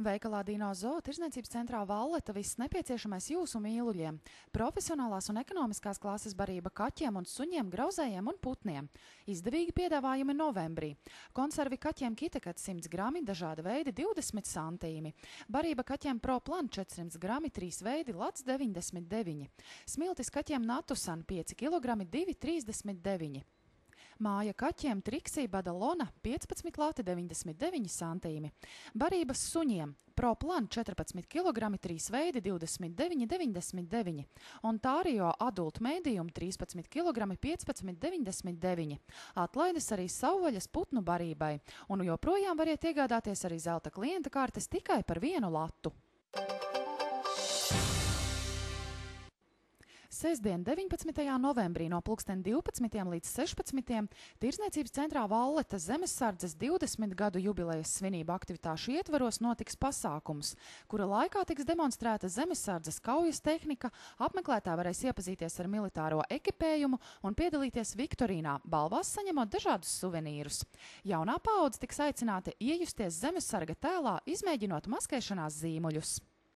Veikalā Dino Zoo tirdzniecības centrā Valleta viss nepieciešamais jūsu mīluļiem. Profesionālās un ekonomiskās klases barība kaķiem un suņiem, grauzējiem un putniem. Izdevīgi piedāvājumi novembrī. Konservi kaķiem Kitekats 100 grami, dažāda veidi 20 santīmi. Barība kaķiem Pro Plan 400 grami, 3 veidi, lats 99. Smiltis kaķiem Natusan 5 kg, 2,39. Māja kaķiem Triksī Badalona 15 lati 99 santīmi. Barības suņiem Pro Plan 14 kg, 3 veidi 29,99. Ontārio Adult Medium 13 kg, 15,99. Atlaides arī savvaļas putnu barībai. Un joprojām variet iegādāties arī zelta klienta kartes tikai par 1 latu. Sestdien, 19. novembrī no pulksten 12. līdz 16. tirdzniecības centrā Valleta Zemessardzes 20 gadu jubilejas svinību aktivitāšu ietvaros notiks pasākums, kura laikā tiks demonstrēta Zemessardzes kaujas tehnika, apmeklētāji varēs iepazīties ar militāro ekipējumu un piedalīties viktorīnā, balvās saņemot dažādus suvenīrus. Jaunā paudze tiks aicināta iejusties Zemessarga tēlā, izmēģinot maskēšanās zīmuļus.